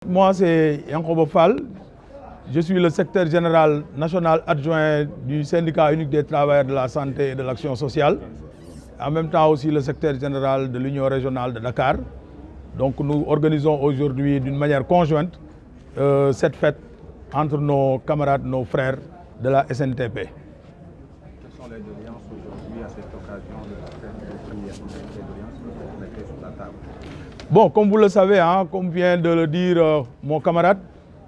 Moi, c'est Yankobo Fall. Je suis le secrétaire général national adjoint du syndicat unique des travailleurs de la santé et de l'action sociale. En même temps aussi le secrétaire général de l'Union régionale de Dakar. Donc nous organisons aujourd'hui d'une manière conjointe cette fête entre nos camarades, nos frères de la SNTP. Quelles sont les doléances aujourd'hui à cette occasion de la fête de première doléances que vous mettez sur la table? Bon, comme vous le savez, comme vient de le dire mon camarade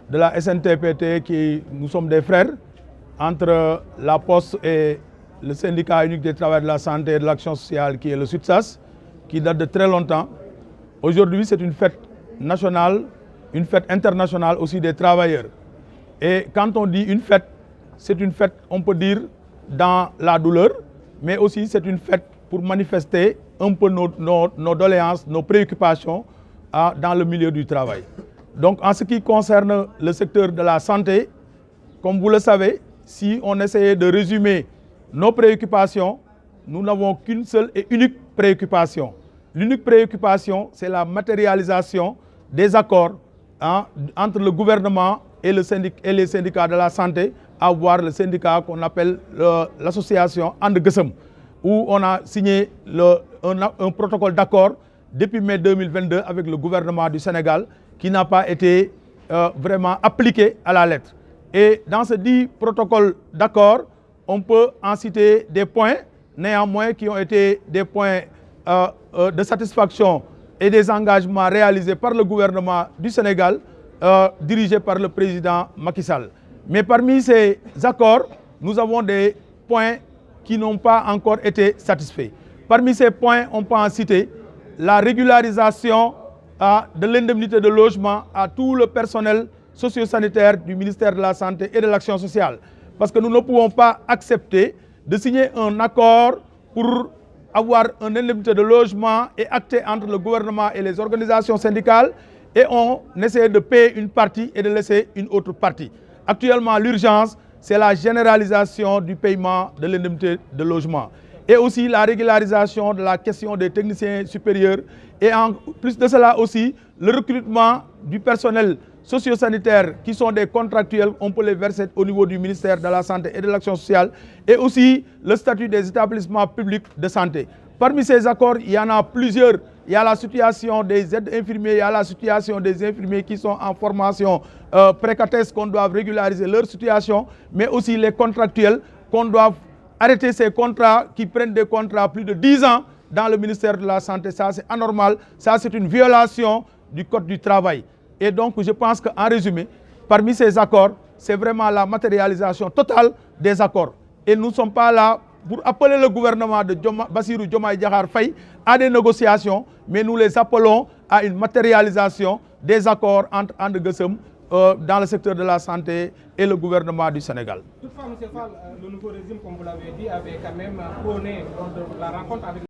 de la SNTPT, nous sommes des frères entre la Poste et le syndicat unique des travailleurs de la santé et de l'action sociale qui est le SUTSAS, qui date de très longtemps. Aujourd'hui, c'est une fête nationale, une fête internationale aussi des travailleurs. Et quand on dit une fête, c'est une fête, on peut dire, dans la douleur, mais aussi c'est une fête pour manifester un peu nos doléances, nos préoccupations dans le milieu du travail. Donc en ce qui concerne le secteur de la santé, comme vous le savez, si on essayait de résumer nos préoccupations, nous n'avons qu'une seule et unique préoccupation. L'unique préoccupation, c'est la matérialisation des accords entre le gouvernement et les syndicats de la santé, à voir le syndicat qu'on appelle l'association And Gueusseum, où on a signé un protocole d'accord depuis mai 2022 avec le gouvernement du Sénégal qui n'a pas été vraiment appliqué à la lettre. Et dans ce dit protocole d'accord, on peut en citer des points, néanmoins, qui ont été des points de satisfaction et des engagements réalisés par le gouvernement du Sénégal, dirigé par le président Macky Sall. Mais parmi ces accords, nous avons des points qui n'ont pas encore été satisfaits. Parmi ces points, on peut en citer la régularisation de l'indemnité de logement à tout le personnel socio-sanitaire du ministère de la Santé et de l'Action sociale. Parce que nous ne pouvons pas accepter de signer un accord pour avoir une indemnité de logement et acté entre le gouvernement et les organisations syndicales et on essaie de payer une partie et de laisser une autre partie. Actuellement, l'urgence, c'est la généralisation du paiement de l'indemnité de logement et aussi la régularisation de la question des techniciens supérieurs et en plus de cela aussi le recrutement du personnel socio-sanitaire qui sont des contractuels, on peut les verser au niveau du ministère de la Santé et de l'Action sociale et aussi le statut des établissements publics de santé. Parmi ces accords, il y en a plusieurs. Il y a la situation des aides infirmiers, il y a la situation des infirmiers qui sont en formation précatesque, qu'on doit régulariser leur situation, mais aussi les contractuels, qu'on doit arrêter ces contrats qui prennent des contrats plus de 10 ans dans le ministère de la Santé. Ça, c'est anormal. Ça, c'est une violation du Code du travail. Et donc, je pense qu'en résumé, parmi ces accords, c'est vraiment la matérialisation totale des accords. Et nous ne sommes pas là pour appeler le gouvernement de Bassirou Diomaye Diakhar Faye à des négociations, mais nous les appelons à une matérialisation des accords entre And Gueusseum dans le secteur de la santé et le gouvernement du Sénégal. Toutefois, M. Fall, le nouveau régime, comme vous l'avez dit, avait quand même prôné lors de la rencontre avec